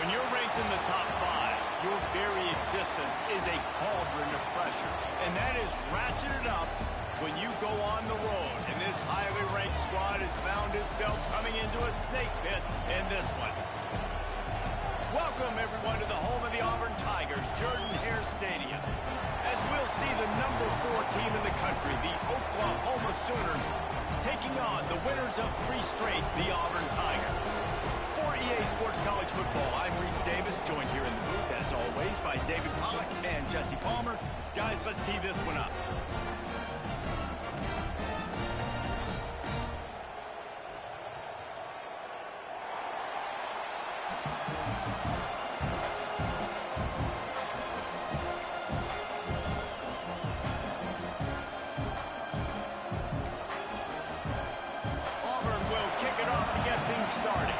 When you're ranked in the top 5, your very existence is a cauldron of pressure. And that is ratcheted up when you go on the road. And this highly ranked squad has found itself coming into a snake pit in this one. Welcome, everyone, to the home of the Auburn Tigers, Jordan-Hare Stadium. As we'll see the number 4 team in the country, the Oklahoma Sooners, taking on the winners of 3 straight, the Auburn Tigers. For EA Sports College Football, I'm Reese Davis, joined here in the booth, as always, by David Pollack and Jesse Palmer. Guys, let's tee this one up. Auburn will kick it off to get things started.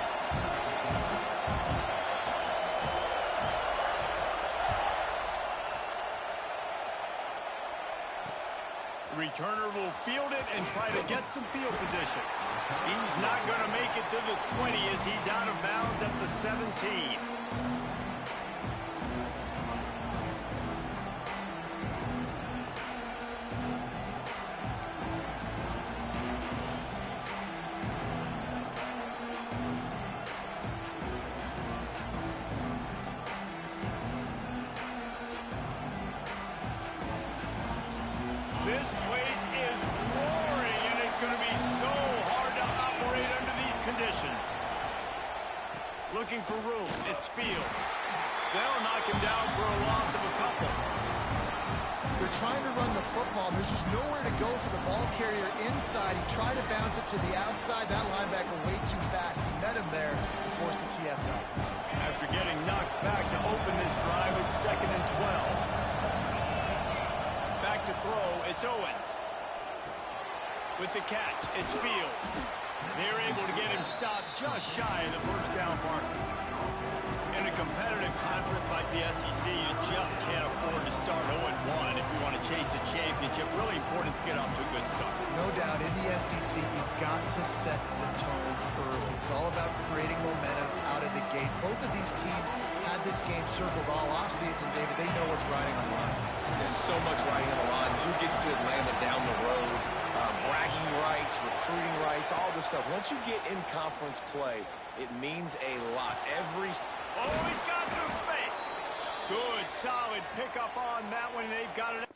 Returner will field it and try to get some field position. He's not going to make it to the 20 as he's out of bounds at the 17. This place is roaring, and it's going to be so hard to operate under these conditions. Looking for room, it's Fields. They'll knock him down for a loss of a couple. They're trying to run the football. There's just nowhere to go for the ball carrier inside. He tried to bounce it to the outside. That linebacker way too fast. He met him there to force the TFL. After getting knocked back to open this drive, it's 2nd and 12. Back to throw, it's Owens. With the catch, it's Fields. They're able to get him stopped just shy of the first down marker. In a competitive conference like the SEC, you just can't afford to start 0-1 if you want to chase a championship. Really important to get off to a good start. No doubt, in the SEC, you've got to set the tone early. It's all about creating momentum out of the gate. Both of these teams had this game circled all offseason, David. They know what's riding on the line. There's so much riding on the line. Who gets to Atlanta down the road? Bragging rights, recruiting rights, all this stuff. Once you get in conference play, it means a lot. Oh, he's got some space. Good, solid pickup on that one. They've got it.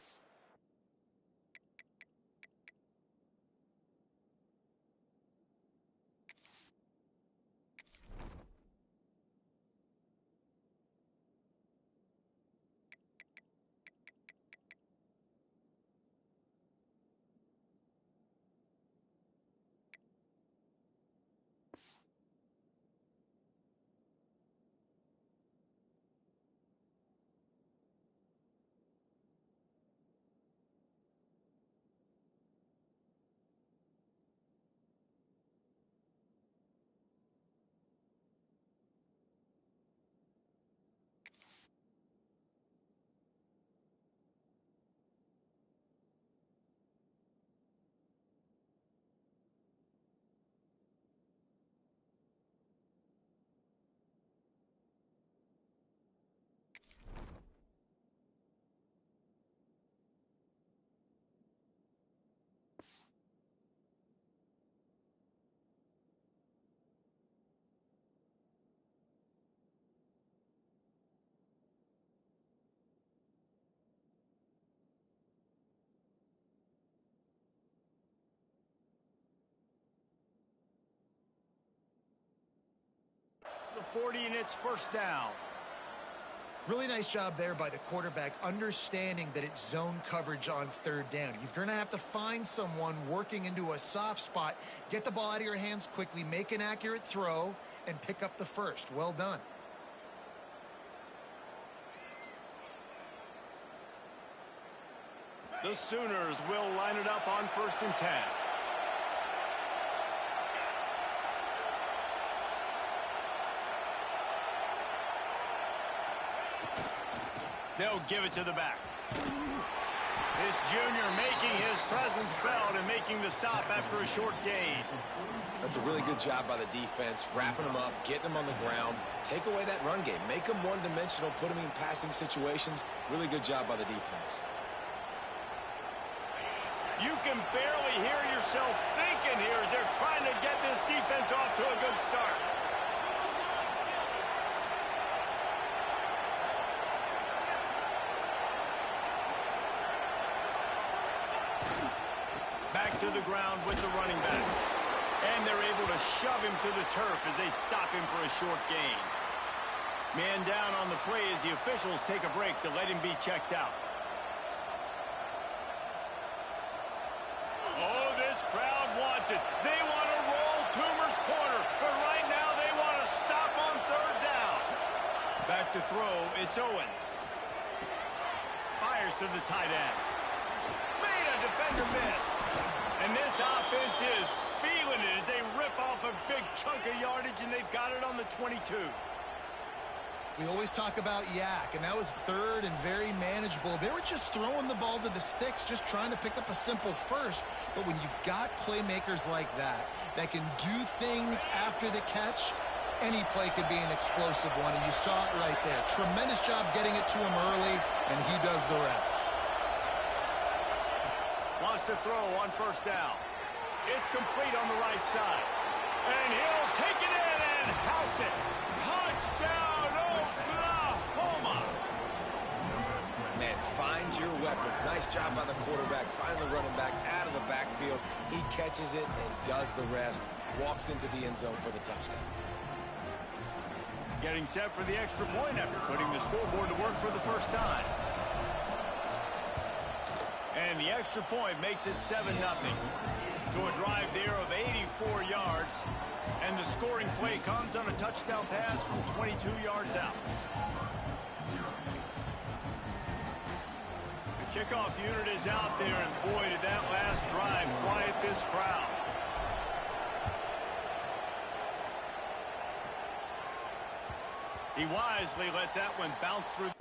The 40, and it's first down. Really nice job there by the quarterback, understanding that it's zone coverage on 3rd down. You're going to have to find someone working into a soft spot, get the ball out of your hands quickly, make an accurate throw, and pick up the first. Well done. The Sooners will line it up on 1st and 10. They'll give it to the back. This junior making his presence felt and making the stop after a short gain. That's a really good job by the defense, wrapping them up, getting them on the ground, take away that run game, make them one-dimensional, put them in passing situations. Really good job by the defense. You can barely hear yourself thinking here as they're trying to get this defense off to a good start. Back to the ground with the running back. And they're able to shove him to the turf as they stop him for a short gain. Man down on the play as the officials take a break to let him be checked out. Oh, this crowd wants it. They want to roll Toomer's corner, but right now they want to stop on third down. Back to throw, it's Owens. Fires to the tight end. Made a defender miss. And this offense is feeling it as they rip off a big chunk of yardage, and they've got it on the 22. We always talk about yak, and that was third and very manageable. They were just throwing the ball to the sticks, just trying to pick up a simple first. But when you've got playmakers like that can do things after the catch, any play could be an explosive one, and you saw it right there. Tremendous job getting it to him early, and he does the rest. Wants to throw on first down. It's complete on the right side. And he'll take it in and house it. Touchdown, Oklahoma! Man, find your weapons. Nice job by the quarterback. Find the running back out of the backfield. He catches it and does the rest. Walks into the end zone for the touchdown. Getting set for the extra point after putting the scoreboard to work for the first time. And the extra point makes it 7-0. So a drive there of 84 yards. And the scoring play comes on a touchdown pass from 22 yards out. The kickoff unit is out there, and boy, did that last drive quiet this crowd. He wisely lets that one bounce through.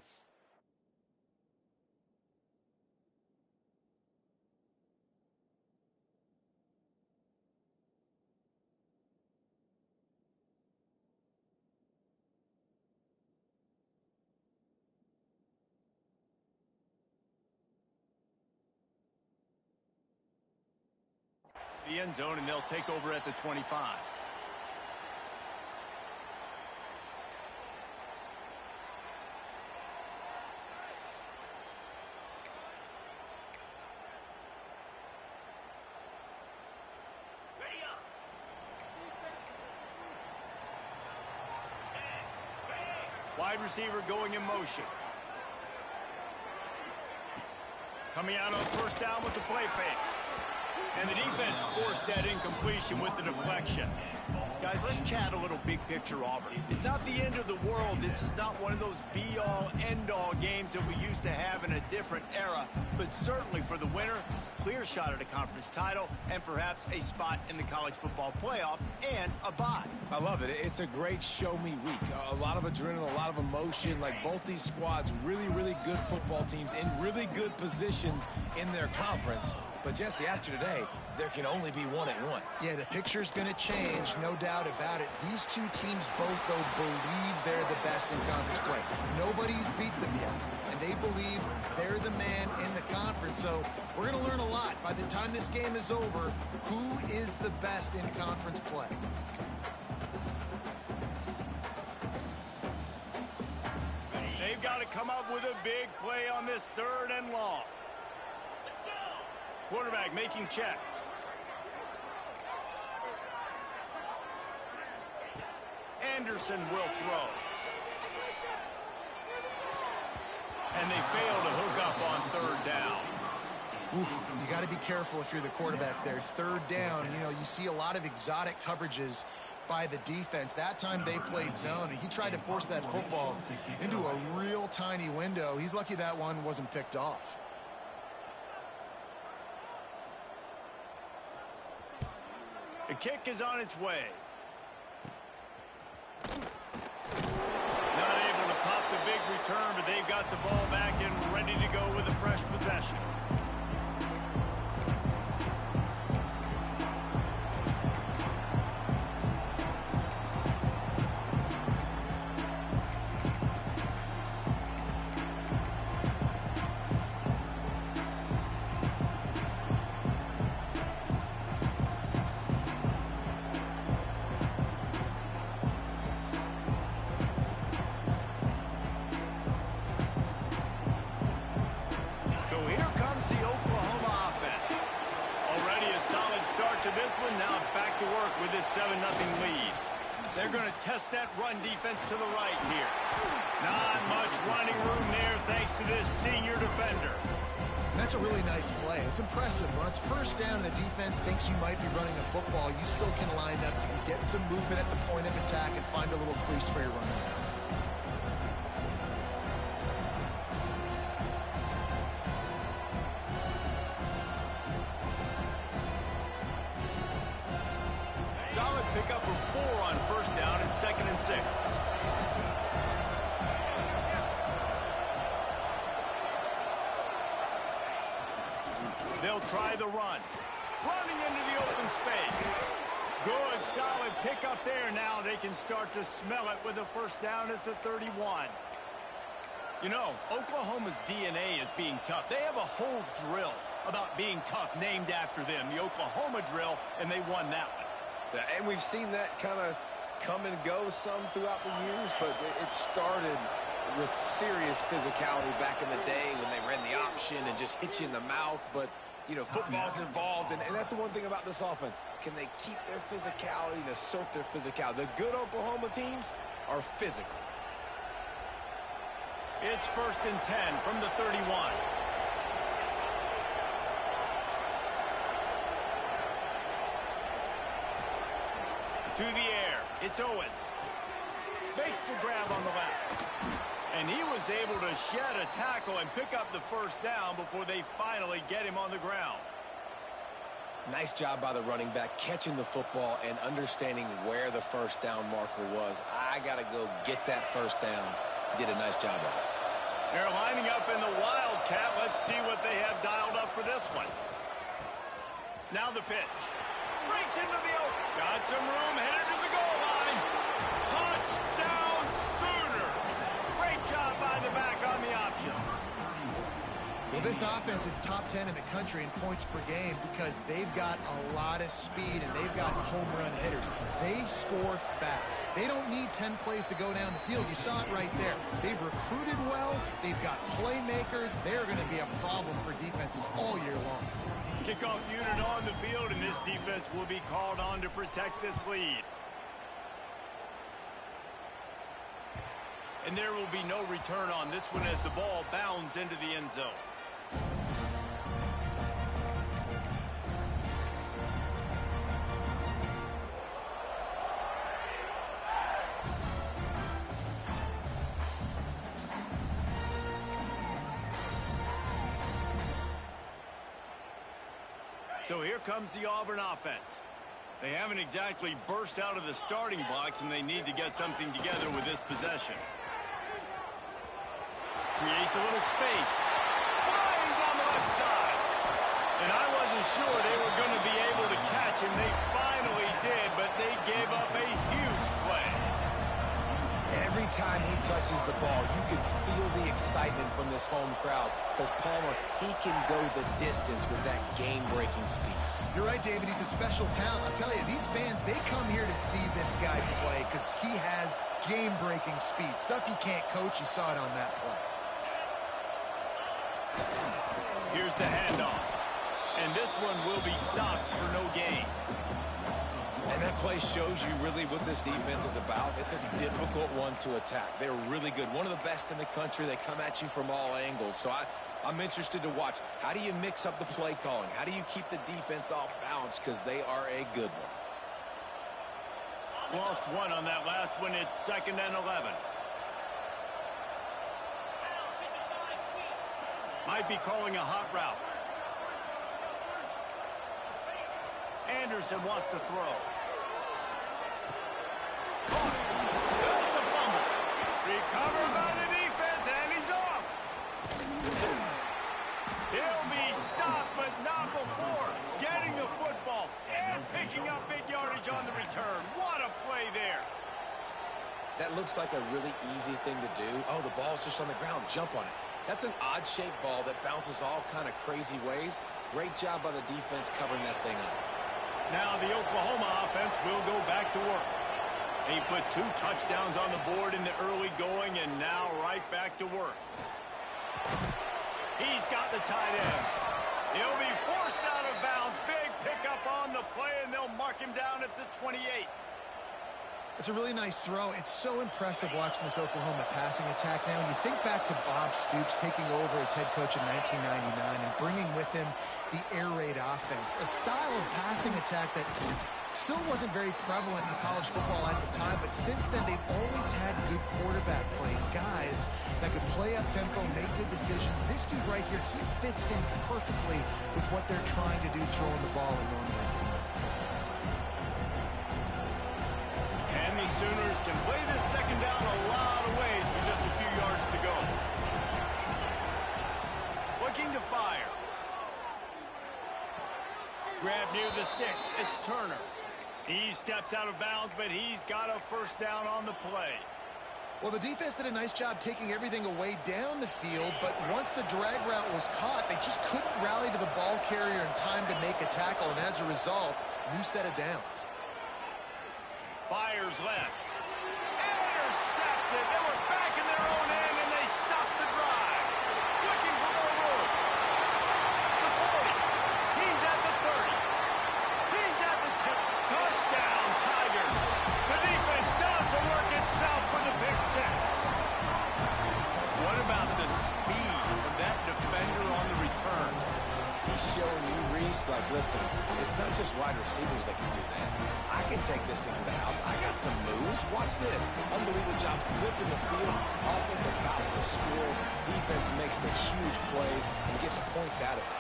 The end zone, and they'll take over at the 25. Wide receiver going in motion. Coming out on first down with the play fake. And the defense forced that incompletion with the deflection. Guys, let's chat a little big picture Auburn. It's not the end of the world. This is not one of those be-all, end-all games that we used to have in a different era. But certainly for the winner, clear shot at a conference title and perhaps a spot in the college football playoff and a bye. I love it. It's a great show-me week. A lot of adrenaline, a lot of emotion. Like both these squads, really, really good football teams in really good positions in their conference. But, Jesse, after today, there can only be one at one. Yeah, the picture's going to change, no doubt about it. These two teams both, though, believe they're the best in conference play. Nobody's beat them yet, and they believe they're the man in the conference. So we're going to learn a lot. By the time this game is over, who is the best in conference play? They've got to come up with a big play on this third and long. Quarterback making checks. Anderson will throw. And they fail to hook up on third down. Oof, you got to be careful if you're the quarterback there. Third down, you know, you see a lot of exotic coverages by the defense. That time they played zone, and he tried to force that football into a real tiny window. He's lucky that one wasn't picked off. The kick is on its way. Not able to pop the big return, but they've got the ball back and ready to go with a fresh possession. They're going to test that run defense to the right here. Not much running room there thanks to this senior defender. That's a really nice play. It's impressive. When it's first down and the defense thinks you might be running a football, you still can line up. You can get some movement at the point of attack and find a little crease for your running back. Solid pickup of 4 on first down and 2nd and 6. They'll try the run. Running into the open space. Good, solid pickup there. Now they can start to smell it with a first down at the 31. You know, Oklahoma's DNA is being tough. They have a whole drill about being tough named after them, the Oklahoma drill, and they won that one. Yeah, and we've seen that kind of come and go some throughout the years, but it started with serious physicality back in the day when they ran the option and just hit you in the mouth. But, you know, football's involved, and that's the one thing about this offense. Can they keep their physicality and assert their physicality? The good Oklahoma teams are physical. It's 1st and 10 from the 31. To the air, it's Owens. Makes the grab on the left. And he was able to shed a tackle and pick up the first down before they finally get him on the ground. Nice job by the running back, catching the football and understanding where the first down marker was. I got to go get that first down. Did a nice job of it. They're lining up in the Wildcat. Let's see what they have dialed up for this one. Now the pitch. Breaks into the open. Got some room, headed to the goal line. Touchdown Sooners. Great job by the back on the option. Well, this offense is top 10 in the country in points per game because they've got a lot of speed and they've got home run hitters. They score fast. They don't need 10 plays to go down the field. You saw it right there. They've recruited well. They've got playmakers. They're going to be a problem for defenses all year long. Kickoff unit on the field, and this defense will be called on to protect this lead. And there will be no return on this one as the ball bounds into the end zone. So here comes the Auburn offense. They haven't exactly burst out of the starting blocks, and they need to get something together with this possession. Creates a little space. Flying down the left side. And I wasn't sure they were going to be able to catch him. They finally did, but they gave up a huge play. Every time he touches the ball, you can feel the excitement from this home crowd because Palmer, he can go the distance with that game-breaking speed. You're right, David. He's a special talent. I'll tell you, these fans, they come here to see this guy play because he has game-breaking speed. Stuff you can't coach. You saw it on that play. Here's the handoff. And this one will be stopped for no gain. And that play shows you really what this defense is about. It's a difficult one to attack. They're really good. One of the best in the country. They come at you from all angles. So I'm interested to watch. How do you mix up the play calling? How do you keep the defense off balance? Because they are a good one. Lost one on that last one. It's 2nd and 11. Might be calling a hot route. Anderson wants to throw. That's a fumble. Recovered by the defense, and he's off. He'll be stopped, but not before getting the football and picking up big yardage on the return. What a play there. That looks like a really easy thing to do. Oh, the ball's just on the ground. Jump on it. That's an odd-shaped ball that bounces all kind of crazy ways. Great job by the defense covering that thing up. Now the Oklahoma offense will go back to work. They put 2 touchdowns on the board in the early going, and now right back to work. He's got the tight end. He'll be forced out of bounds. Big pickup on the play, and they'll mark him down at the 28. It's a really nice throw. It's so impressive watching this Oklahoma passing attack now. And you think back to Bob Stoops taking over as head coach in 1999 and bringing with him the air raid offense, a style of passing attack that still wasn't very prevalent in college football at the time, but since then they've always had good quarterback play, guys that could play up tempo, make good decisions. This dude right here, he fits in perfectly with what they're trying to do throwing the ball in Norman. And the Sooners can play this second down a lot of ways with just a few yards to go. Looking to fire. Grab near the sticks. It's Turner. He steps out of bounds, but he's got a first down on the play. Well, the defense did a nice job taking everything away down the field, but once the drag route was caught, they just couldn't rally to the ball carrier in time to make a tackle, and as a result, new set of downs. Fires left. Intercepted. They were back in their own end, and they stopped the drive. Looking for more room. The 40. He's at the 30. He's at the 10. Touchdown, Tigers. The defense does the work itself with the pick six. What about the speed of that defender on the return? He's showing you, Reese, like, listen, it's not just wide receivers that can do that. I can take this thing to the house. I got some moves. Watch this. Unbelievable job flipping the field. Offense about to score. Defense makes the huge plays and gets points out of it.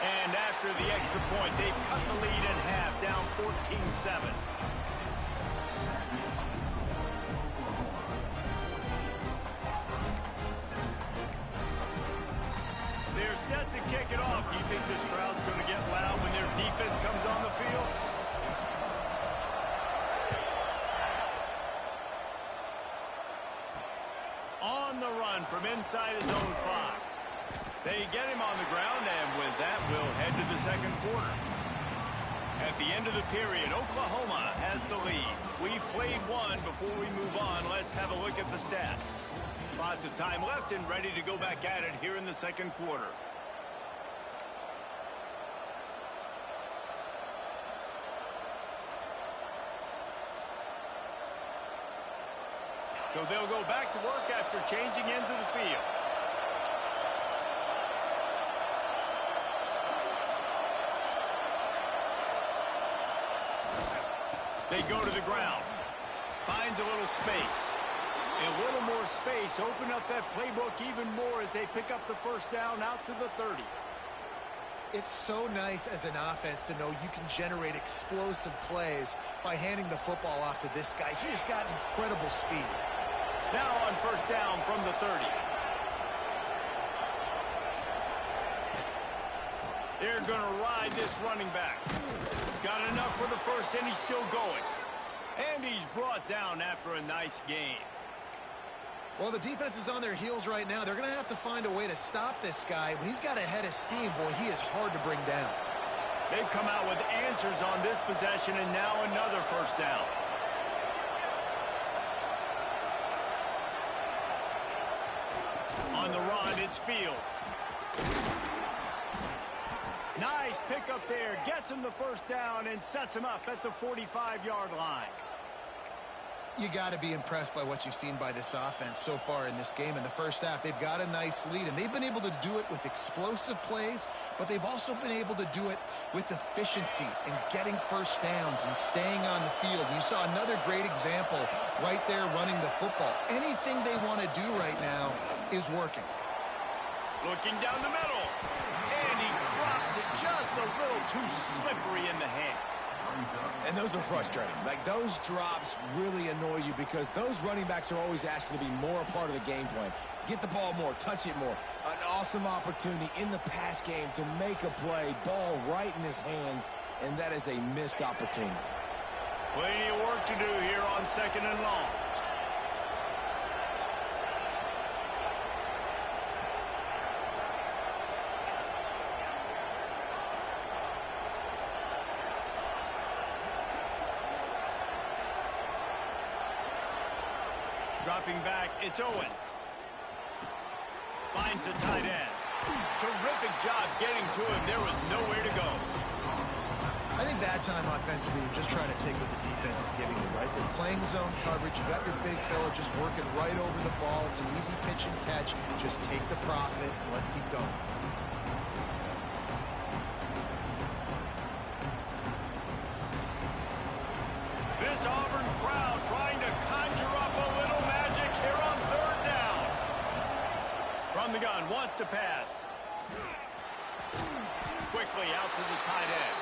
And after the extra point, they've cut the lead in half, down 14-7. They're set to kick it off. You think this crowd's going to get loud when their defense comes on the field? On the run from inside his own 5. They get him on the ground, and with that, we'll head to the second quarter. At the end of the period, Oklahoma has the lead. We've played one. Before we move on, let's have a look at the stats. Lots of time left and ready to go back at it here in the second quarter. So they'll go back to work after changing into the field. They go to the ground. Finds a little space. A little more space. Open up that playbook even more as they pick up the first down out to the 30. It's so nice as an offense to know you can generate explosive plays by handing the football off to this guy. He has got incredible speed. Now on first down from the 30. They're going to ride this running back. Got enough for the first, and he's still going. And he's brought down after a nice gain. Well, the defense is on their heels right now. They're going to have to find a way to stop this guy. When he's got a head of steam, boy, he is hard to bring down. They've come out with answers on this possession, and now another first down. On the run, it's Fields. Nice pickup there. Gets him the first down and sets him up at the 45-yard line. You got to be impressed by what you've seen by this offense so far in this game. In the first half, they've got a nice lead, and they've been able to do it with explosive plays, but they've also been able to do it with efficiency and getting first downs and staying on the field. And you saw another great example right there running the football. Anything they want to do right now is working. Looking down the middle, and he drops it just a little too slippery in the hands. And those are frustrating. Like, those drops really annoy you because those running backs are always asking to be more a part of the game plan. Get the ball more, touch it more. An awesome opportunity in the pass game to make a play, ball right in his hands, and that is a missed opportunity. Plenty of work to do here on second and long. Dropping back, it's Owens. Finds the tight end. Terrific job getting to him. There was nowhere to go. I think that time offensively, you're just trying to take what the defense is giving you, right? They're playing zone coverage. You got your big fella just working right over the ball. It's an easy pitch and catch. Just take the profit, and let's keep going. This Auburn crowd trying to conjure up a little magic here on third down. From the gun, wants to pass. Quickly out to the tight end.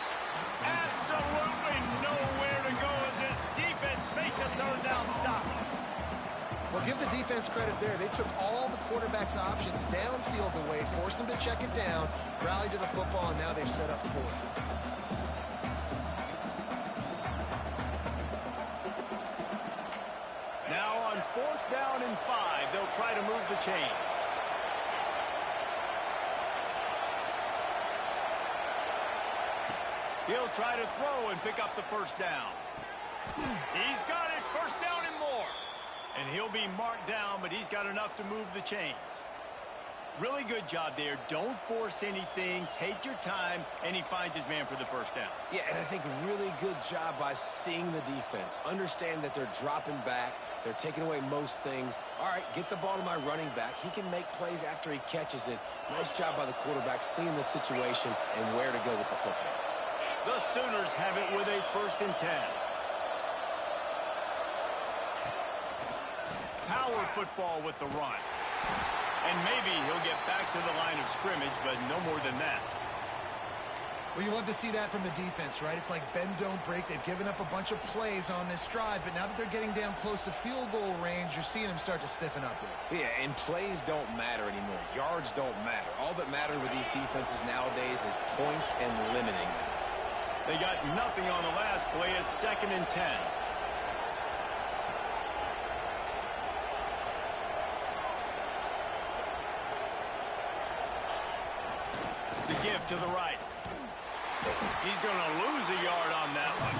Absolutely nowhere to go as this defense makes a third down stop. Well, give the defense credit there. They took all the quarterback's options downfield away, forced them to check it down, rallied to the football, and now they've set up fourth. Now on 4th down and 5, they'll try to move the chains. He'll try to throw and pick up the first down. He's got it, first down and more. And he'll be marked down, but he's got enough to move the chains. Really good job there. Don't force anything. Take your time, and he finds his man for the first down. Yeah, and I think really good job by seeing the defense. Understand that they're dropping back. They're taking away most things. All right, get the ball to my running back. He can make plays after he catches it. Nice job by the quarterback seeing the situation and where to go with the football. The Sooners have it with a 1st and 10. Power football with the run. And maybe he'll get back to the line of scrimmage, but no more than that. Well, you love to see that from the defense, right? It's like bend, don't break. They've given up a bunch of plays on this drive, but now that they're getting down close to field goal range, you're seeing them start to stiffen up here. Yeah, and plays don't matter anymore. Yards don't matter. All that matters with these defenses nowadays is points and limiting them. They got nothing on the last play. It's 2nd and 10. The give to the right. He's going to lose a yard on that one.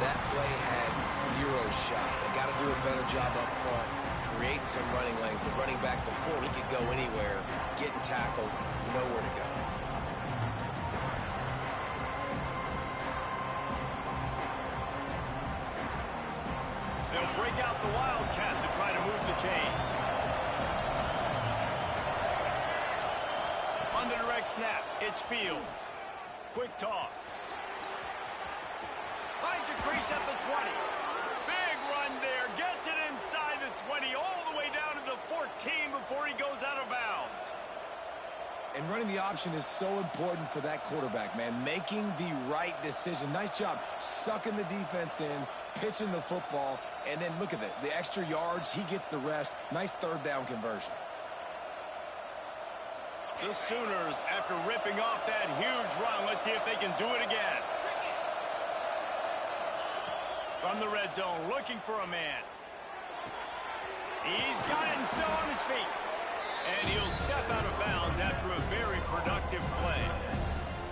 That play had 0 shot. They got to do a better job up front, create some running lanes. The running back before he could go anywhere, getting tackled, nowhere to go. They'll break out the Wildcat to try to move the chains. On the direct snap, it's Fields. Quick toss. Finds a crease at the 20. Big run there. Gets it inside the 20, all the way down to the 14 before he goes out of bounds. And running the option is so important for that quarterback, man. Making the right decision. Nice job sucking the defense in, pitching the football, and then look at it. The extra yards, he gets the rest. Nice third down conversion. The Sooners, after ripping off that huge run, let's see if they can do it again. From the red zone, looking for a man. He's got it and still on his feet. And he'll step out of bounds after a very productive play.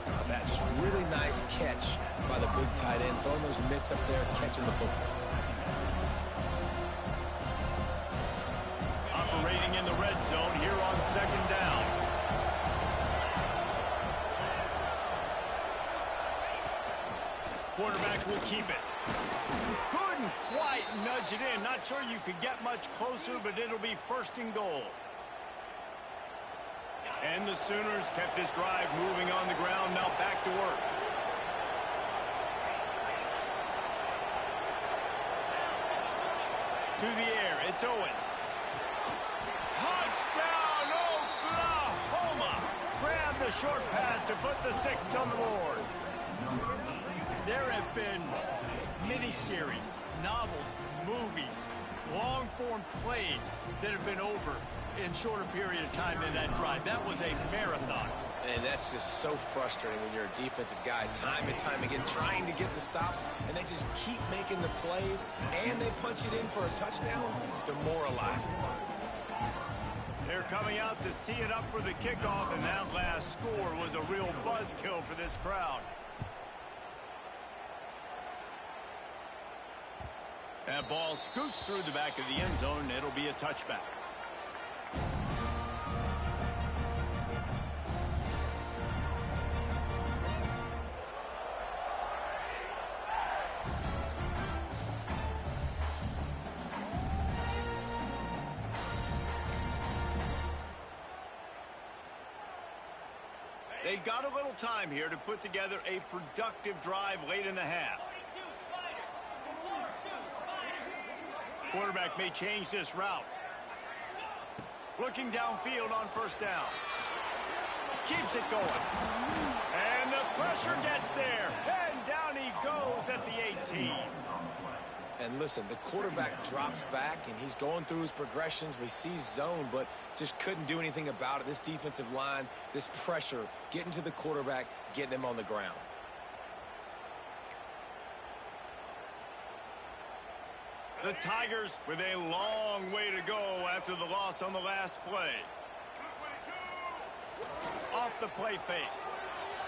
Oh, that's just really nice catch by the big tight end. Throwing those mitts up there, catching the football. Operating in the red zone here on 2nd down. Quarterback will keep it. Couldn't quite nudge it in. Not sure you could get much closer, but it'll be 1st and goal. And the Sooners kept this drive moving on the ground. Now back to work. To the air, it's Owens. Touchdown, Oklahoma! Grab the short pass to put the 6 on the board. There have been miniseries, novels, movies, long-form plays that have been over in shorter period of time than that drive. That was a marathon. And that's just so frustrating when you're a defensive guy, time and time again, trying to get the stops, and they just keep making the plays, and they punch it in for a touchdown. Demoralizing. They're coming out to tee it up for the kickoff, and that last score was a real buzzkill for this crowd. That ball scoots through the back of the end zone, and it'll be a touchback. They've got a little time here to put together a productive drive late in the half. Quarterback may change this route. Looking downfield on first down. Keeps it going. And the pressure gets there. And down he goes at the 18. And listen, the quarterback drops back, and he's going through his progressions. We see zone, but just couldn't do anything about it. This defensive line, this pressure, getting to the quarterback, getting him on the ground. The Tigers with a long way to go after the loss on the last play. Off the play fake.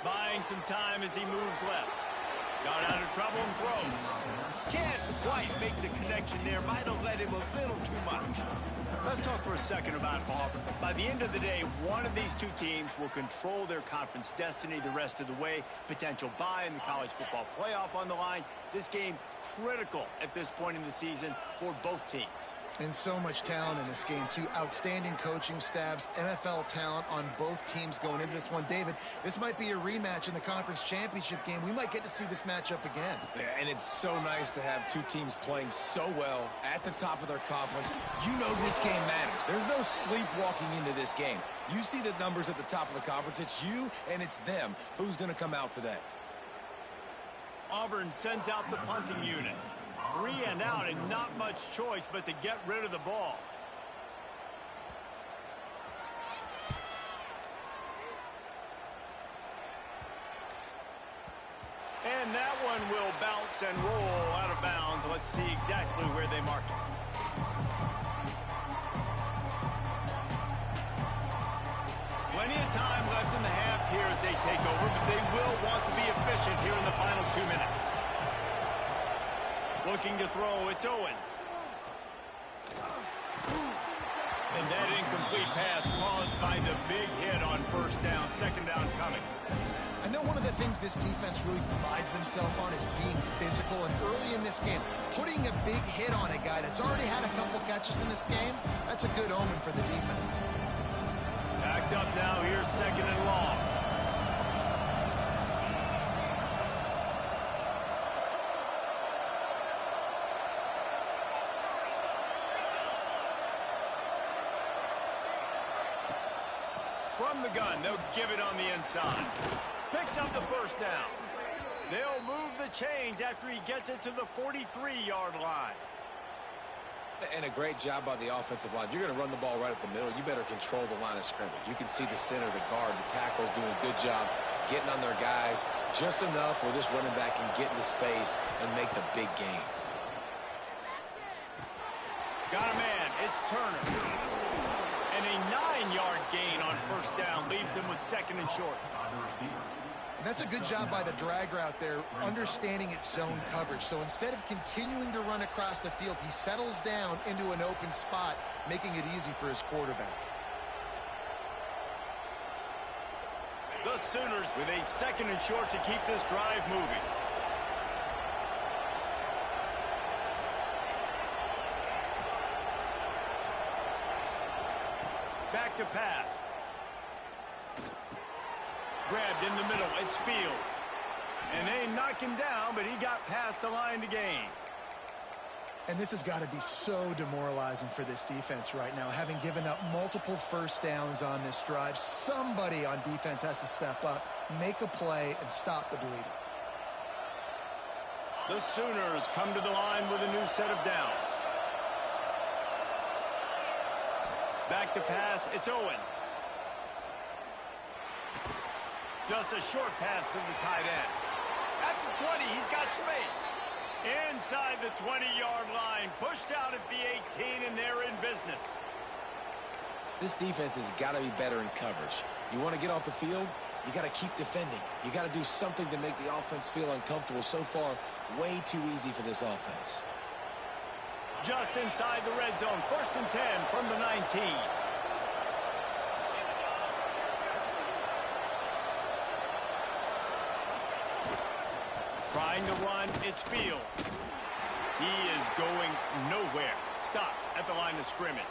Buying some time as he moves left. Got out of trouble and throws. Can't quite make the connection there. Might have let him a little too much. Let's talk for a second about Auburn. By the end of the day, one of these two teams will control their conference destiny the rest of the way. Potential bye in the college football playoff on the line. This game critical at this point in the season for both teams. And so much talent in this game, too. Outstanding coaching staffs, NFL talent on both teams going into this one. David, this might be a rematch in the conference championship game. We might get to see this matchup again. Yeah, and it's so nice to have two teams playing so well at the top of their conference. You know this game matters. There's no sleepwalking into this game. You see the numbers at the top of the conference. It's you and it's them. Who's going to come out today? Auburn sends out the punting unit. 3 and out and not much choice but to get rid of the ball. And that one will bounce and roll out of bounds. Let's see exactly where they mark it. Plenty of time left in the half here as they take over, but they will want to be efficient here in the final 2 minutes. Looking to throw, it's Owens. And that incomplete pass caused by the big hit on first down, second down coming. I know one of the things this defense really prides themselves on is being physical, and early in this game, putting a big hit on a guy that's already had a couple catches in this game, that's a good omen for the defense. Backed up now, here's second and long. From the gun, they'll give it on the inside. Picks up the first down. They'll move the chains after he gets it to the 43-yard line. And a great job by the offensive line. If you're going to run the ball right at the middle, you better control the line of scrimmage. You can see the center, the guard, the tackles doing a good job getting on their guys just enough where this running back can get into space and make the big game. Got a man. It's Turner. And a 9-yard gain on first down leaves him with second and short. And that's a good job by the drag route there, understanding its zone coverage. So instead of continuing to run across the field, he settles down into an open spot, making it easy for his quarterback. The Sooners with a second and short to keep this drive moving. Back to pass. Grabbed in the middle. It's Fields. And they knock him down, but he got past the line to gain. And this has got to be so demoralizing for this defense right now, having given up multiple first downs on this drive. Somebody on defense has to step up, make a play, and stop the bleeding. The Sooners come to the line with a new set of downs. Back to pass, it's Owens. Just a short pass to the tight end. At the 20, he's got space. Inside the 20-yard line, pushed out at the 18, and they're in business. This defense has got to be better in coverage. You want to get off the field, you got to keep defending. You got to do something to make the offense feel uncomfortable. So far, way too easy for this offense. Just inside the red zone, first and 10 from the 19. Trying to run, it's Fields. He is going nowhere. Stop at the line of scrimmage.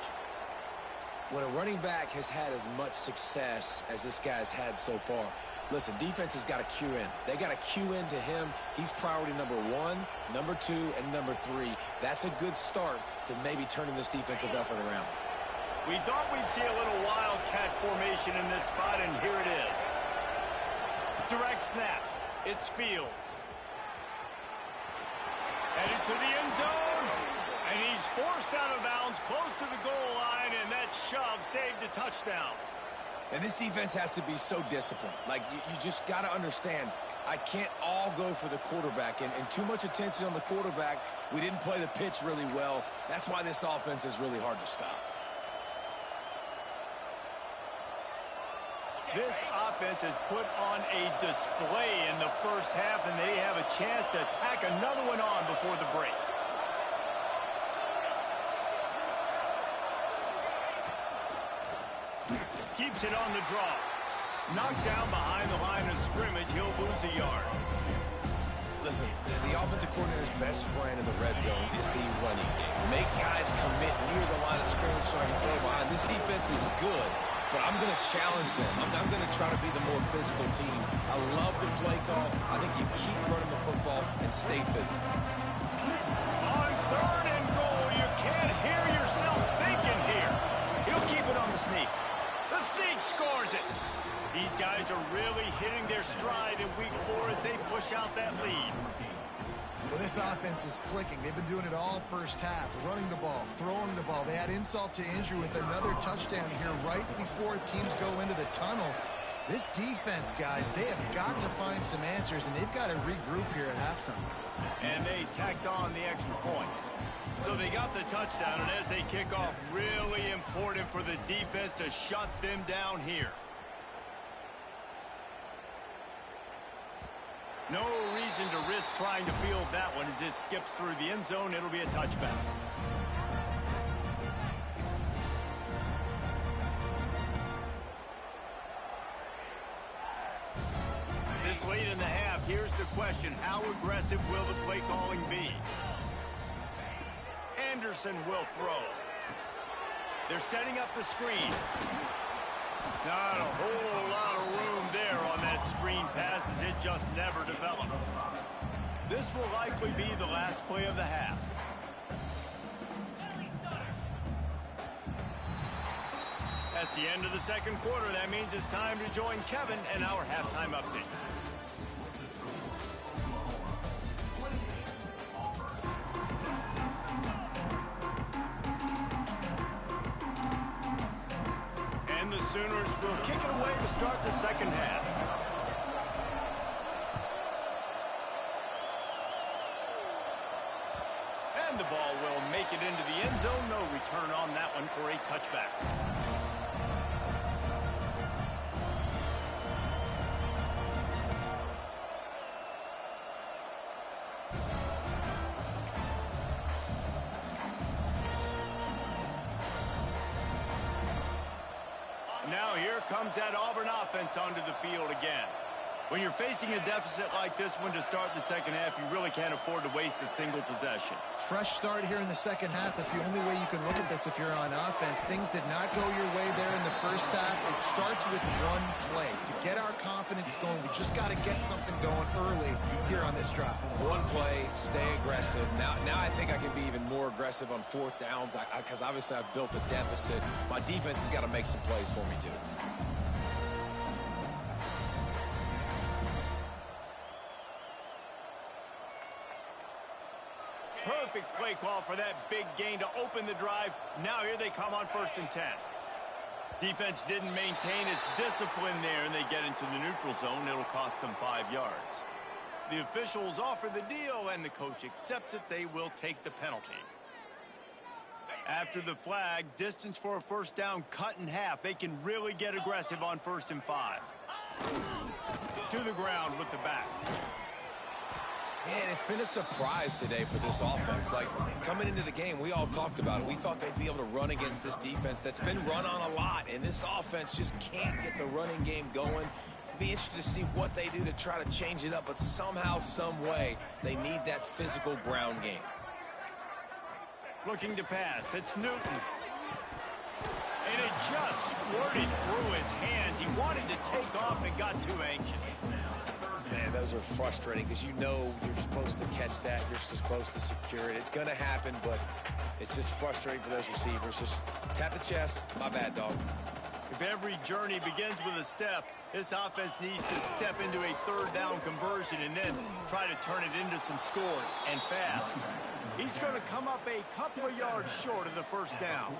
when a running back has had as much success as this guy's had so far, listen, defense has got to cue in. They got to cue in to him. He's priority number 1, number 2, and number 3. That's a good start to maybe turning this defensive effort around. We thought we'd see a little wildcat formation in this spot, and here it is. Direct snap. It's Fields. Headed to the end zone. And he's forced out of bounds close to the goal line, and that shove saved a touchdown. And this defense has to be so disciplined. Like, you just got to understand, I can't all go for the quarterback. And too much attention on the quarterback. We didn't play the pitch really well. That's why this offense is really hard to stop. This offense has put on a display in the first half, and they have a chance to tack another one on before the break. Keeps it on the draw. Knocked down behind the line of scrimmage. He'll lose a yard. Listen, the offensive coordinator's best friend in the red zone is the running game. Make guys commit near the line of scrimmage so I can throw behind. This defense is good, but I'm going to challenge them. I'm going to try to be the more physical team. I love the play call. I think you keep running the football and stay physical. On 3rd and goal, you can't hear yourself thinking here. He'll keep it on the sneak. The sneak scores it. These guys are really hitting their stride in week 4 as they push out that lead. Well, this offense is clicking. They've been doing it all first half, running the ball, throwing the ball. They had insult to injury with another touchdown here right before teams go into the tunnel. This defense, guys, they have got to find some answers, and they've got to regroup here at halftime. And they tacked on the extra point. So they got the touchdown, and as they kick off, really important for the defense to shut them down here. No reason to risk trying to field that one. As it skips through the end zone, it'll be a touchback. This late in the half, here's the question. How aggressive will the play calling be? Anderson will throw. They're setting up the screen. Not a whole lot of room there on that screen pass as it just never developed. This will likely be the last play of the half. That's the end of the second quarter. That means it's time to join Kevin and our halftime update. The Sooners will kick it away to start the second half. And the ball will make it into the end zone. No return on that one for a touchback. Now here comes that Auburn offense onto the field again. When you're facing a deficit like this one to start the second half, you really can't afford to waste a single possession. Fresh start here in the second half. That's the only way you can look at this if you're on offense. Things did not go your way there in the first half. It starts with one play. To get our confidence going, we just got to get something going early here on this drive. One play, stay aggressive. Now I think I can be even more aggressive on 4th downs because obviously I've built a deficit. My defense has got to make some plays for me too. Perfect play call for that big gain to open the drive. Now here they come on 1st and 10. Defense didn't maintain its discipline there, and they get into the neutral zone. It'll cost them 5 yards. The officials offer the deal, and the coach accepts it. They will take the penalty. After the flag, distance for a 1st down cut in half. They can really get aggressive on 1st and 5. To the ground with the back. And it's been a surprise today for this offense. Like, coming into the game, we all talked about it. We thought they'd be able to run against this defense that's been run on a lot, and this offense just can't get the running game going. Be interested to see what they do to try to change it up, but somehow, some way, they need that physical ground game. Looking to pass. It's Newton. And it just squirted through his hands. He wanted to take off and got too anxious. Man, those are frustrating because you know you're supposed to catch that. You're supposed to secure it. It's going to happen, but it's just frustrating for those receivers. Just tap the chest. My bad, dog. If every journey begins with a step, this offense needs to step into a third down conversion and then try to turn it into some scores, and fast. He's going to come up a couple of yards short of the first down.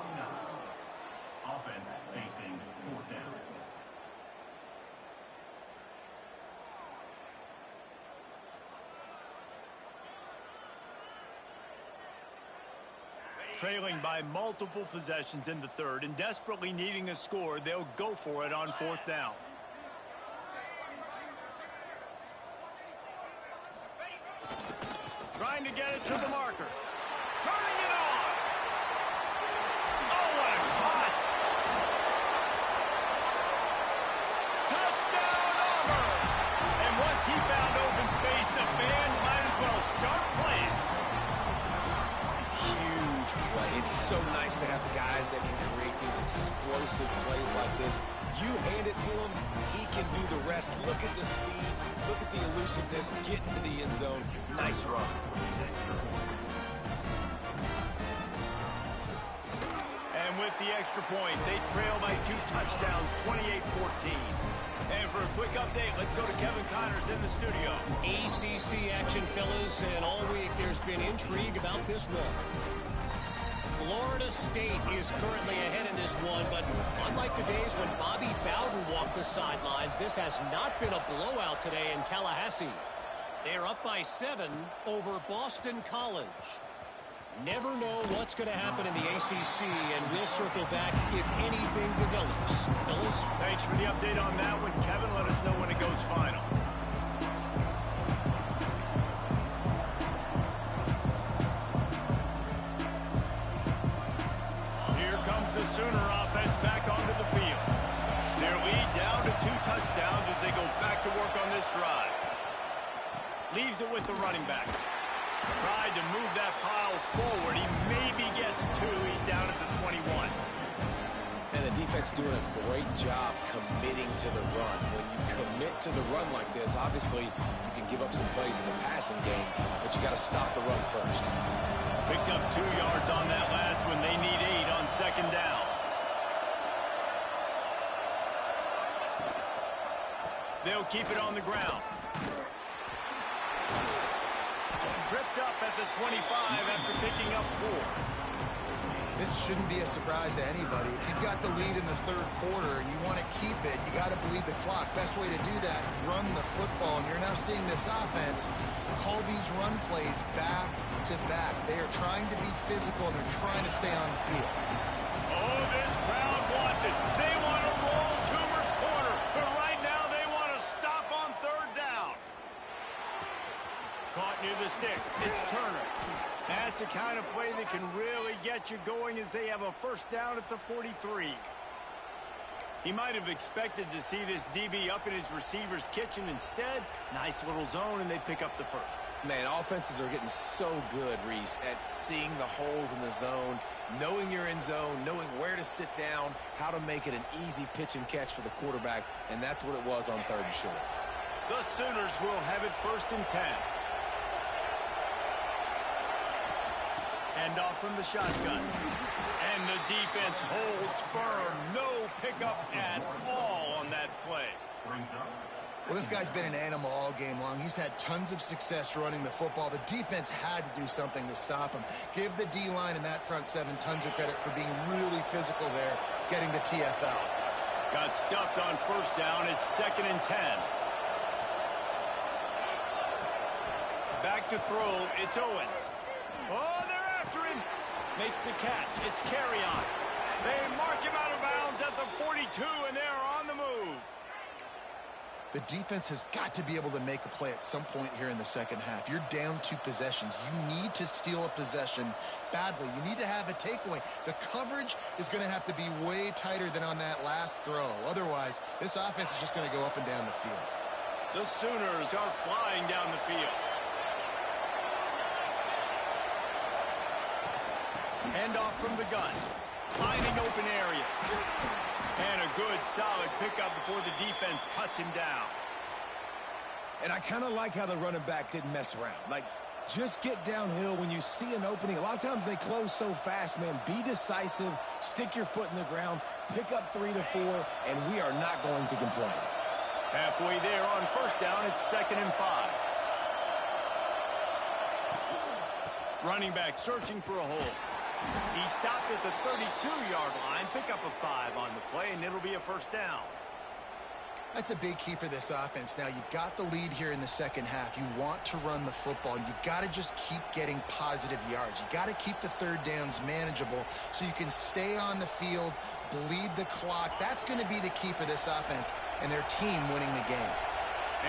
Offense facing fourth down. Trailing by multiple possessions in the third and desperately needing a score, they'll go for it on fourth down. Trying to get it to the marker. Turning it on. Oh, what a cut. Touchdown, Auburn. And once he found open space, the band might as well start playing. Huge play. It's so nice to have guys that can create these explosive plays like this. You hand it to him, he can do the rest. Look at the speed, look at the elusiveness, get into the end zone. Nice run. And with the extra point, they trail by 2 touchdowns, 28-14. And for a quick update, let's go to Kevin Connors in the studio. ACC action, fellas, and all week there's been intrigue about this one. Florida State is currently ahead in this one, but unlike the days when Bobby Bowden walked the sidelines, this has not been a blowout today in Tallahassee. They're up by 7 over Boston College. Never know what's going to happen in the ACC, and we'll circle back if anything develops. Fellas? Thanks for the update on that one, Kevin. Let us know when it goes final. Here comes the Sooner offense back onto the field. Their lead down to 2 touchdowns as they go back to work on this drive. Leaves it with the running back. Tried to move that pile forward. He maybe gets 2. He's down at the 21. And the defense doing a great job committing to the run. When you commit to the run like this, obviously you can give up some plays in the passing game, but you got to stop the run first. Picked up 2 yards on that last one. They need 8 on second down. They'll keep it on the ground. Tripped up at the 25 after picking up 4. This shouldn't be a surprise to anybody. If you've got the lead in the third quarter and you want to keep it, you got to bleed the clock. Best way to do that, run the football. And you're now seeing this offense call these run plays back to back. They are trying to be physical and they're trying to stay on the field. Oh, this crowd wants it. They want to roll Toomer's corner, but right now they want to stop on third down. Caught near the sticks. It's Turner. That's the kind of play that can really get you going as they have a first down at the 43. He might have expected to see this DB up in his receiver's kitchen. Instead, nice little zone, and they pick up the first. Man, offenses are getting so good, Reese, at seeing the holes in the zone, knowing you're in zone, knowing where to sit down, how to make it an easy pitch and catch for the quarterback, and that's what it was on third and short. The Sooners will have it first and 10. Hand off from the shotgun. And the defense holds firm. No pickup at all on that play. Well, this guy's been an animal all game long. He's had tons of success running the football. The defense had to do something to stop him. Give the D-line and that front 7 tons of credit for being really physical there, getting the TFL. Got stuffed on first down. It's second and 10. Back to throw. It's Owens. Oh, they're after him. Makes the catch. It's carry-on. They mark him out of bounds at the 42, and they're on the move. The defense has got to be able to make a play at some point here in the second half. You're down 2 possessions. You need to steal a possession badly. You need to have a takeaway. The coverage is going to have to be way tighter than on that last throw. Otherwise, this offense is just going to go up and down the field. The Sooners are flying down the field. Hand off from the gun. finding open areas. And a good, solid pickup before the defense cuts him down. And I kind of like how the running back didn't mess around. Like, just get downhill when you see an opening. A lot of times they close so fast, man. Be decisive, stick your foot in the ground, pick up 3 to 4, and we are not going to complain. Halfway there on first down, it's 2nd and 5. Running back searching for a hole. He stopped at the 32-yard line, pick up a 5 on the play, and it'll be a first down. That's a big key for this offense. Now, you've got the lead here in the second half. You want to run the football. You've got to just keep getting positive yards. You got to keep the third downs manageable so you can stay on the field, bleed the clock. That's going to be the key for this offense and their team winning the game.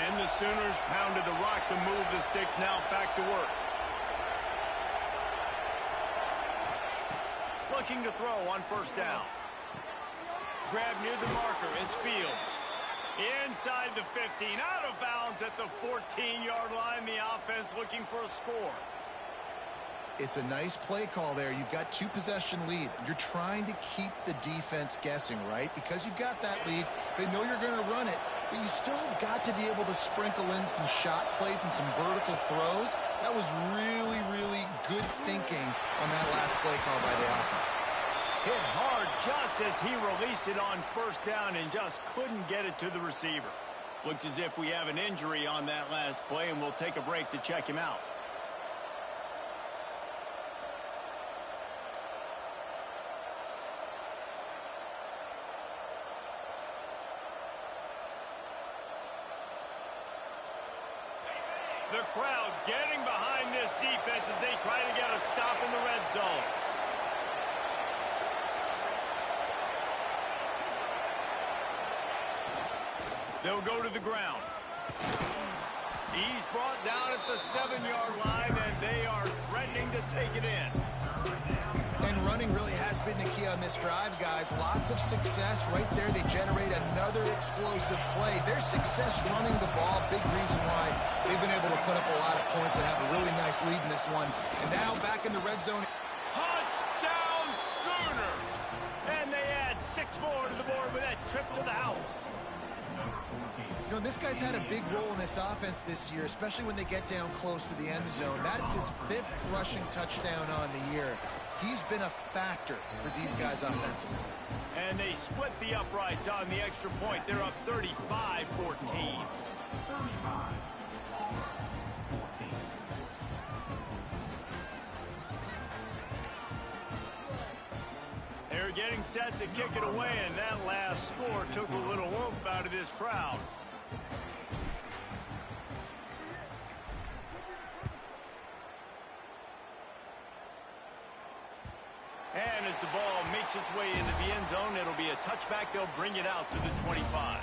And the Sooners pounded the rock to move the sticks. Now back to work. Looking to throw on first down. Grab near the marker is Fields. Inside the 15, out of bounds at the 14-yard line. The offense looking for a score. It's a nice play call there. You've got 2-possession lead. You're trying to keep the defense guessing, right? Because you've got that lead, they know you're going to run it, but you still have got to be able to sprinkle in some shot plays and some vertical throws. That was really, really good thinking on that last play call by the offense. Hit hard just as he released it on first down and just couldn't get it to the receiver. Looks as if we have an injury on that last play, and we'll take a break to check him out. The crowd getting behind this defense as they try to get a stop in the red zone. They'll go to the ground. He's brought down at the 7-yard line, and they are threatening to take it in. And running really has been the key on this drive, guys. Lots of success right there. They generate another explosive play. Their success running the ball, big reason why they've been able to put up a lot of points and have a really nice lead in this one. And now back in the red zone. Touchdown Sooners! And they add 6 more to the board with that trip to the house. You know, this guy's had a big role in this offense this year, especially when they get down close to the end zone. That's his 5th rushing touchdown on the year. He's been a factor for these guys offensively. And they split the uprights on the extra point. They're up 35-14. 35-14. They're getting set to kick it away, and that last score took a little oomph out of this crowd. And as the ball makes its way into the end zone, it'll be a touchback. They'll bring it out to the 25.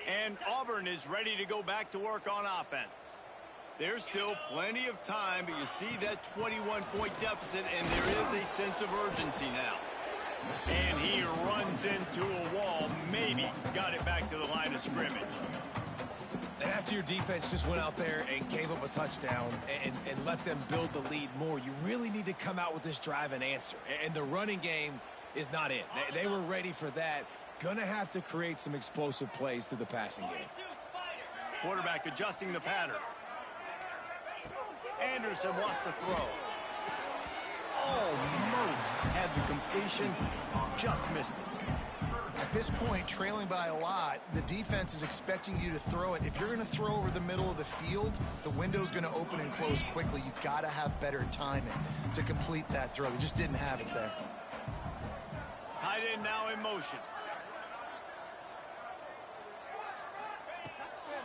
And Auburn is ready to go back to work on offense. There's still plenty of time, but you see that 21-point deficit, and there is a sense of urgency now. And he runs into a wall, maybe got it back to the line of scrimmage. And after your defense just went out there and gave up a touchdown and let them build the lead more, you really need to come out with this drive and answer. And the running game is not it. They were ready for that. Gonna have to create some explosive plays through the passing game. Quarterback adjusting the pattern. Anderson wants to throw. Almost had the completion, just missed it. At this point, trailing by a lot, the defense is expecting you to throw it. If you're going to throw over the middle of the field, the window's going to open and close quickly. You've got to have better timing to complete that throw. They just didn't have it there. Tight end now in motion.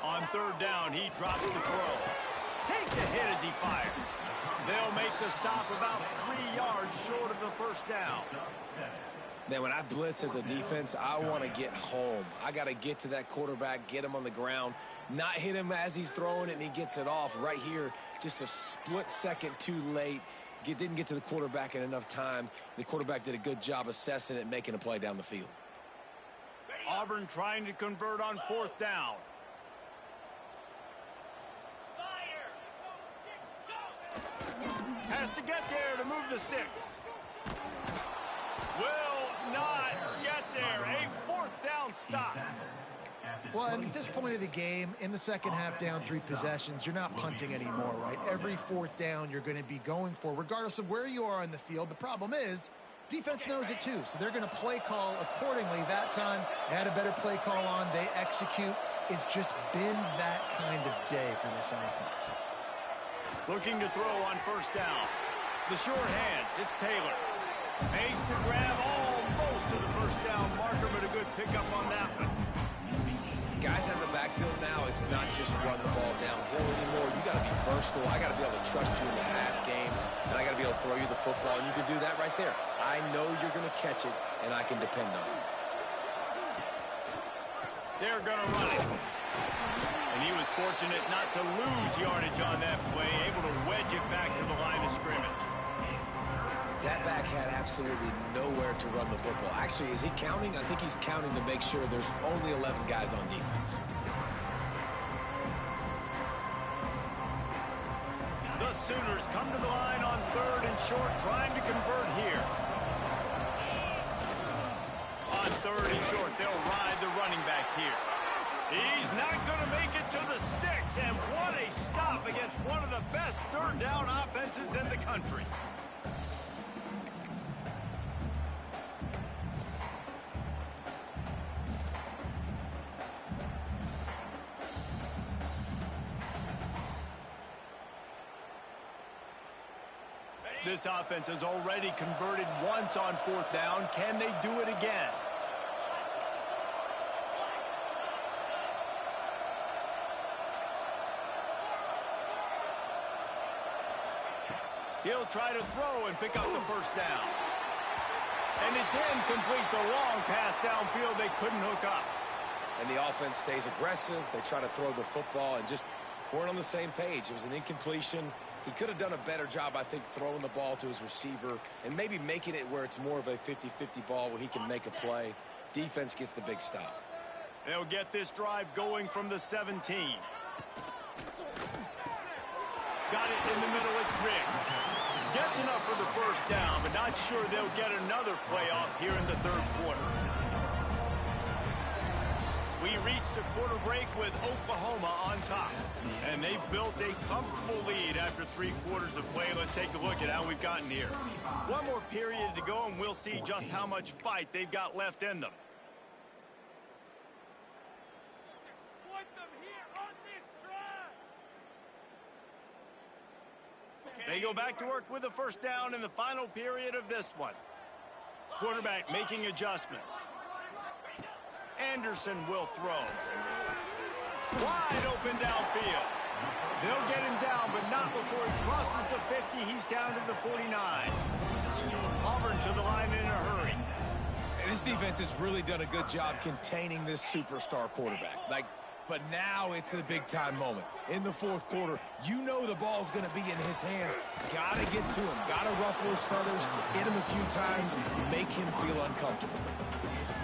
On 3rd down, he drops the throw. Takes a hit as he fires. They'll make the stop about 3 yards short of the first down. Then when I blitz as a defense, I want to get home. I got to get to that quarterback, get him on the ground, not hit him as he's throwing it and he gets it off. Right here, just a split second too late. didn't get to the quarterback in enough time. The quarterback did a good job assessing it and making a play down the field. Auburn trying to convert on 4th down. Has to get there to move the sticks. Will not get there. A 4th down stop. Well, at this point of the game, in the second half, down 3 possessions, you're not punting anymore, right? Every 4th down you're going to be going for, regardless of where you are on the field. The problem is, defense knows it too, so they're going to play call accordingly. That time, they had a better play call on. They execute. It's just been that kind of day for this offense. Looking to throw on 1st down. The short hands, it's Taylor. Makes to grab almost to the 1st down marker, but a good pickup on that one. Guys out of the backfield now, it's not just run the ball downhill anymore. You got to be versatile. I got to be able to trust you in the pass game, and I got to be able to throw you the football, and you can do that right there. I know you're going to catch it, and I can depend on it. They're going to run it. And he was fortunate not to lose yardage on that play, able to wedge it back to the line of scrimmage. That back had absolutely nowhere to run the football. Actually, is he counting? I think he's counting to make sure there's only 11 guys on defense. The Sooners come to the line on 3rd and short, trying to convert here. On 3rd and short, they'll ride the running back here. He's not going to make it to the sticks, and what a stop against one of the best 3rd down offenses in the country. This offense has already converted once on 4th down. Can they do it again? He'll try to throw and pick up the 1st down. And it's incomplete. The long pass downfield they couldn't hook up. And the offense stays aggressive. They try to throw the football and just weren't on the same page. It was an incompletion. He could have done a better job, I think, throwing the ball to his receiver and maybe making it where it's more of a 50-50 ball where he can make a play. Defense gets the big stop. They'll get this drive going from the 17. Got it in the middle. It's Riggs. Gets enough for the 1st down, but not sure they'll get another play off here in the 3rd quarter. We reached a quarter break with Oklahoma on top. And they've built a comfortable lead after 3 quarters of play. Let's take a look at how we've gotten here. One more period to go, and we'll see just how much fight they've got left in them. They go back to work with a 1st down in the final period of this one. Quarterback making adjustments. Anderson will throw. Wide open downfield. They'll get him down, but not before he crosses the 50. He's down to the 49. Auburn to the line in a hurry. And this defense has really done a good job containing this superstar quarterback. But now it's the big-time moment. In the 4th quarter, you know the ball's going to be in his hands. Got to get to him. Got to ruffle his feathers, hit him a few times, make him feel uncomfortable.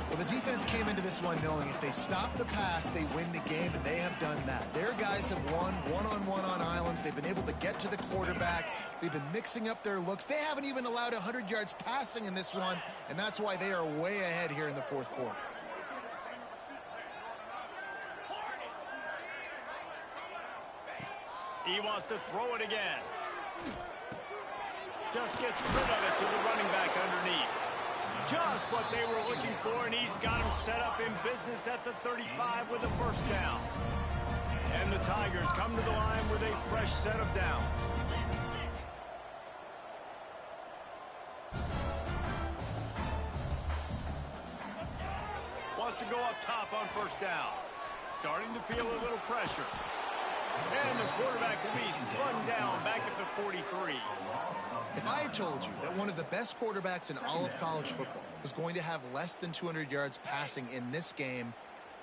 Well, the defense came into this one knowing if they stop the pass, they win the game, and they have done that. Their guys have won one-on-one on islands. They've been able to get to the quarterback. They've been mixing up their looks. They haven't even allowed 100 yards passing in this one, and that's why they are way ahead here in the 4th quarter. He wants to throw it again. Just gets rid of it to the running back underneath. Just what they were looking for, and he's got him set up in business at the 35 with a 1st down. And the Tigers come to the line with a fresh set of downs. Wants to go up top on 1st down. Starting to feel a little pressure. And the quarterback will be slung down back at the 43. If I had told you that one of the best quarterbacks in all of college football was going to have less than 200 yards passing in this game,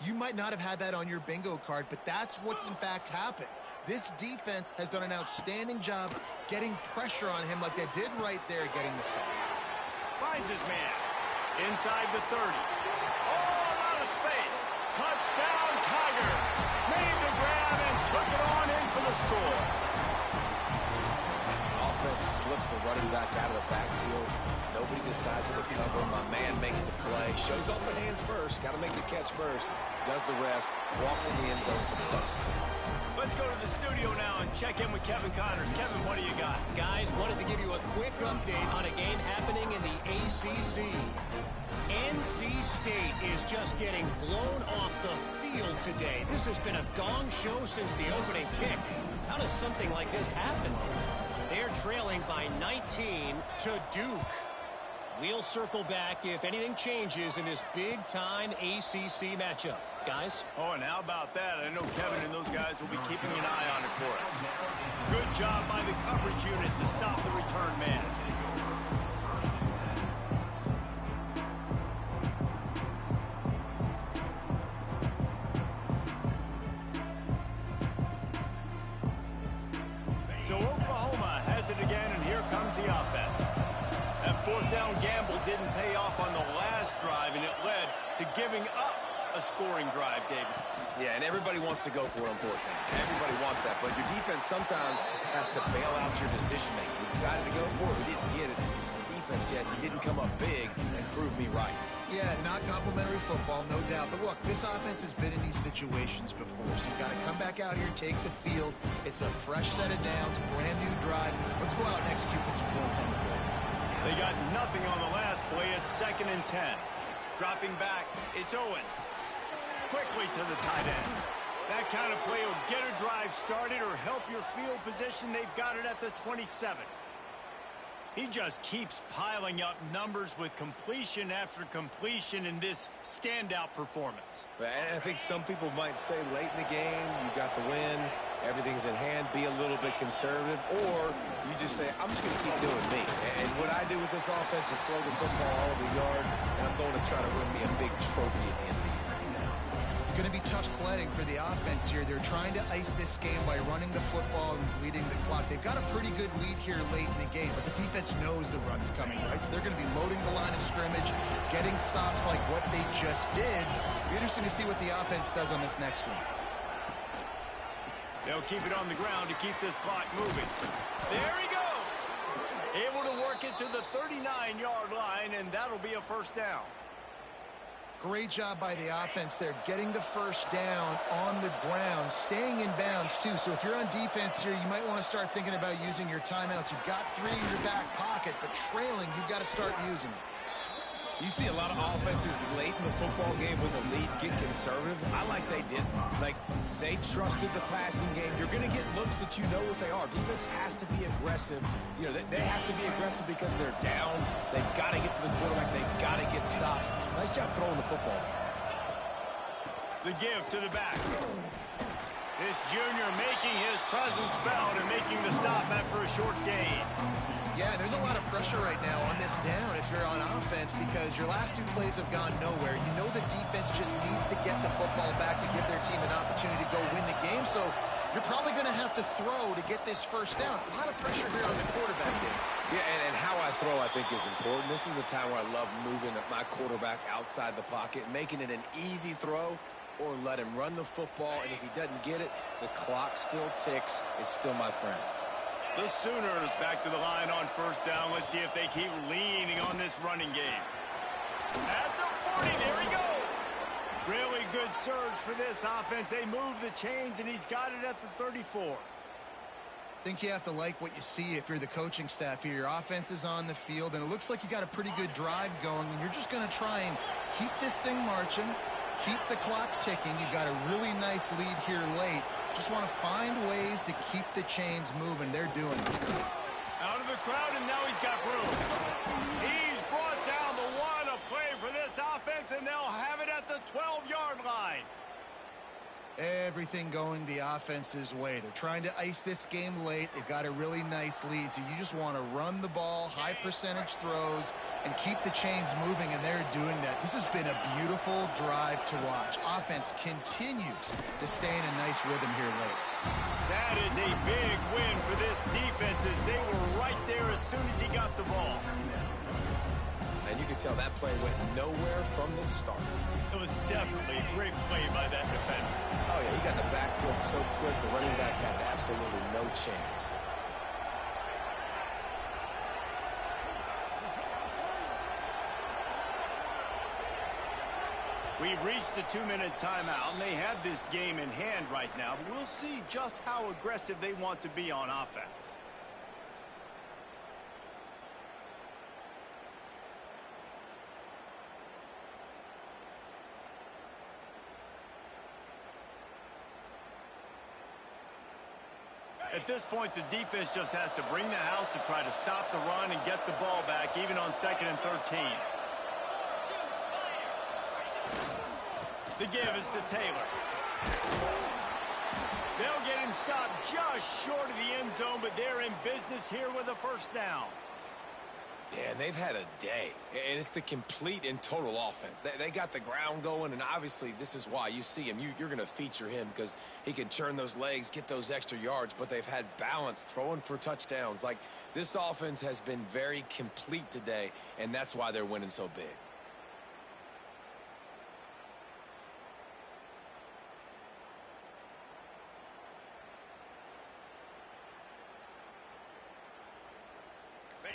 you might not have had that on your bingo card, but that's what's in fact happened. This defense has done an outstanding job getting pressure on him like they did right there getting the sack. Finds his man. Inside the 30. Oh, out of space. Touchdown, Tiger. Made the grab and took it on in for the score. Offense slips the running back out of the backfield. Nobody decides to cover. My man makes the play. Shows off the hands first. Got to make the catch first. Does the rest. Walks in the end zone for the touchdown. Let's go to the studio now and check in with Kevin Connors. Kevin, what do you got? Guys, wanted to give you a quick update on a game happening in the ACC. NC State is just getting blown off the field today. This has been a gong show since the opening kick. How does something like this happen? They're trailing by 19 to Duke. We'll circle back if anything changes in this big-time ACC matchup. Guys? Oh, and how about that? I know Kevin and those guys will be keeping an eye on it for us. Good job by the coverage unit to stop the return man. So Oklahoma has it again, and here comes the offense. That fourth down gamble didn't pay off on the last drive, and it led to giving up a scoring drive, David. Yeah, and everybody wants to go for it on fourth down. Everybody wants that, but your defense sometimes has to bail out your decision-making. We decided to go for it. We didn't get it. The defense, Jesse, didn't come up big and prove me right. Yeah, not complimentary football, no doubt. But look, this offense has been in these situations before, so you've got to come back out here, take the field. It's a fresh set of downs, brand new drive. Let's go out and execute with some points on the board. They got nothing on the last play. It's 2nd and 10. Dropping back, it's Owens. Quickly to the tight end. That kind of play will get a drive started or help your field position. They've got it at the 27. He just keeps piling up numbers with completion after completion in this standout performance. And I think some people might say late in the game, you got the win, everything's in hand, be a little bit conservative, or you just say, I'm just going to keep doing me. And what I do with this offense is throw the football all over the yard, and I'm going to try to win me a big trophy at the end of the year. It's going to be tough sledding for the offense here. They're trying to ice this game by running the football and bleeding the clock. They've got a pretty good lead here late in the game, but the defense knows the run's coming, right? So they're going to be loading the line of scrimmage, getting stops like what they just did. It'll be interesting to see what the offense does on this next one. They'll keep it on the ground to keep this clock moving. There he goes! Able to work it to the 39-yard line, and that'll be a first down. Great job by the offense there, getting the first down on the ground, staying in bounds too. So if you're on defense here, you might want to start thinking about using your timeouts. You've got 3 in your back pocket, but trailing, you've got to start using them. You see a lot of offenses late in the football game with a lead get conservative. I like they didn't. Like, they trusted the passing game. You're going to get looks that you know what they are. Defense has to be aggressive. You know, they have to be aggressive because they're down. They've got to get to the quarterback. They've got to get stops. Nice job throwing the football. The give to the back. This junior making his presence felt and making the stop after a short gain. Yeah, there's a lot of pressure right now on this down if you're on offense because your last 2 plays have gone nowhere. You know the defense just needs to get the football back to give their team an opportunity to go win the game, so you're probably going to have to throw to get this first down. A lot of pressure here on the quarterback game. Yeah, and how I throw, I think, is important. This is a time where I love moving my quarterback outside the pocket, making it an easy throw, or let him run the football, and if he doesn't get it, the clock still ticks. It's still my friend. The Sooners back to the line on first down. Let's see if they keep leaning on this running game. At the 40, there he goes. Really good surge for this offense. They move the chains, and he's got it at the 34. I think you have to like what you see if you're the coaching staff here. Your offense is on the field, and it looks like you got a pretty good drive going, and you're just going to try and keep this thing marching, keep the clock ticking. You've got a really nice lead here late. Just want to find ways to keep the chains moving. They're doing it. Out of the crowd, and now he's got room. He's brought down the one, a play for this offense, and they'll have it at the 12-yard line. Everything going the offense's way. They're trying to ice this game late. They've got a really nice lead, so you just want to run the ball, high percentage throws, and keep the chains moving, and they're doing that. This has been a beautiful drive to watch. Offense continues to stay in a nice rhythm here late. That is a big win for this defense as they were right there as soon as he got the ball. And you can tell that play went nowhere from the start. It was definitely a great play by that defender. Oh, yeah, he got in the backfield so quick, the running back had absolutely no chance. We've reached the 2-minute timeout, and they have this game in hand right now. But we'll see just how aggressive they want to be on offense. At this point, the defense just has to bring the house to try to stop the run and get the ball back, even on 2nd and 13. The give is to Taylor. They'll get him stopped just short of the end zone, but they're in business here with a first down. Yeah, and they've had a day, and it's the complete and total offense. They got the ground going, and obviously this is why you see him. You're going to feature him because he can churn those legs, get those extra yards, but they've had balance throwing for touchdowns. Like, this offense has been very complete today, and that's why they're winning so big.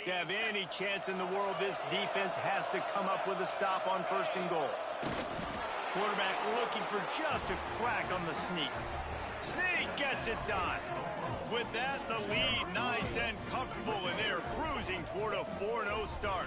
To have any chance in the world, this defense has to come up with a stop on 1st and goal. Quarterback looking for just a crack on the sneak. Sneak gets it done. With that, the lead nice and comfortable, and they're cruising toward a 4-0 start.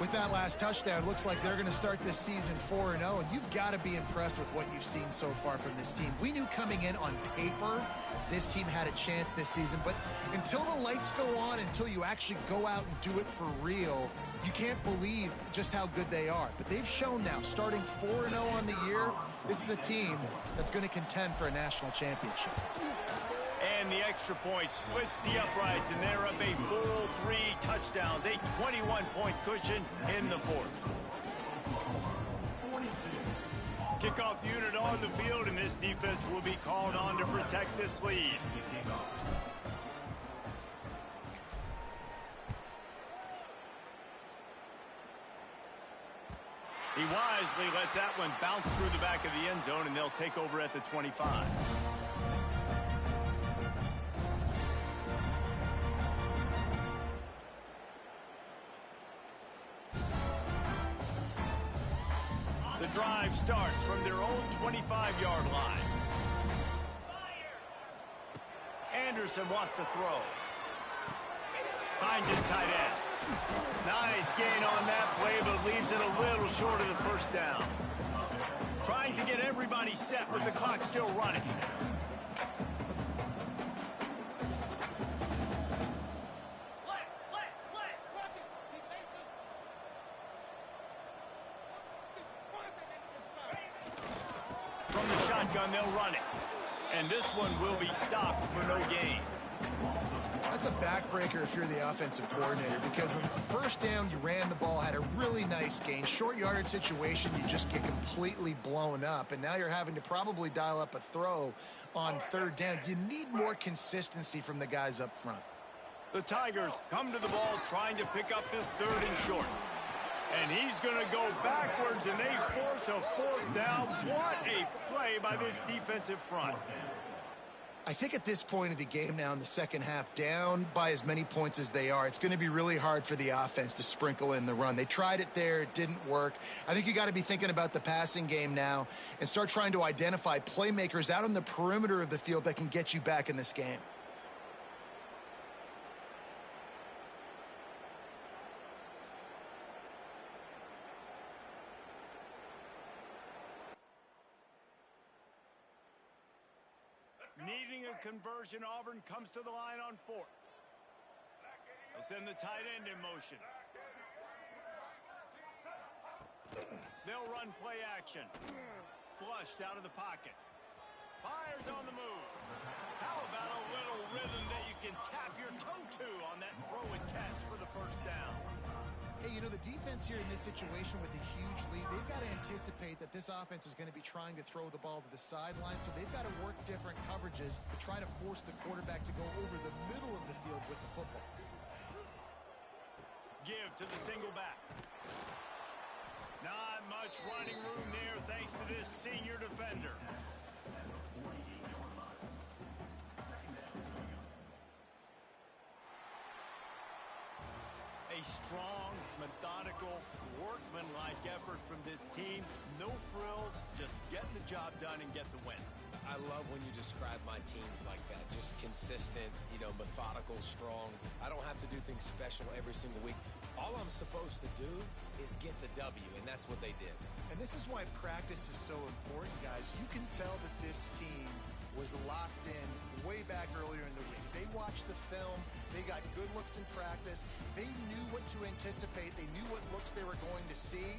With that last touchdown, looks like they're going to start this season 4-0, and you've got to be impressed with what you've seen so far from this team. We knew coming in on paper this team had a chance this season, but until the lights go on, until you actually go out and do it for real, you can't believe just how good they are. But they've shown now, starting 4-0 on the year, this is a team that's going to contend for a national championship. And the extra point splits the uprights, and they're up a full 3 touchdowns, a 21-point cushion in the 4th. Kickoff unit on the field, and this defense will be called on to protect this lead. He wisely lets that one bounce through the back of the end zone, and they'll take over at the 25. The drive starts from their own 25-yard line. Anderson wants to throw. Finds his tight end. Nice gain on that play, but leaves it a little short of the first down. Trying to get everybody set with the clock still running. From the shotgun, they'll run it. And this one will be stopped for no gain. That's a backbreaker if you're the offensive coordinator, because on the first down, you ran the ball, had a really nice gain. Short yardage situation, you just get completely blown up, and now you're having to probably dial up a throw on 3rd down. You need more consistency from the guys up front. The Tigers come to the ball trying to pick up this 3rd and short. And he's going to go backwards, and they force a 4th down. What a play by this defensive front. I think at this point of the game now in the second half, down by as many points as they are, it's going to be really hard for the offense to sprinkle in the run. They tried it there. It didn't work. I think you got to be thinking about the passing game now and start trying to identify playmakers out on the perimeter of the field that can get you back in this game. Needing a conversion, Auburn comes to the line on 4th. They'll send the tight end in motion. They'll run play action. Flushed out of the pocket. Fires on the move. How about a little rhythm that you can tap your toe to on that throw and catch for the first down? Hey, you know, the defense here in this situation with a huge lead, they've got to anticipate that this offense is going to be trying to throw the ball to the sideline, so they've got to work different coverages to try to force the quarterback to go over the middle of the field with the football. Give to the single back. Not much running room there thanks to this senior defender. A strong, methodical, workmanlike effort from this team. No frills, just getting the job done and get the win. I love when you describe my teams like that. Just consistent, you know, methodical, strong. I don't have to do things special every single week. All I'm supposed to do is get the W, and that's what they did. And this is why practice is so important, guys. You can tell that this team was locked in way back earlier in the week. They watched the film. They got good looks in practice. They knew what to anticipate. They knew what looks they were going to see.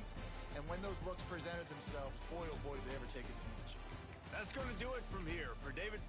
And when those looks presented themselves, boy, oh boy, did they ever take advantage. That's going to do it from here. For David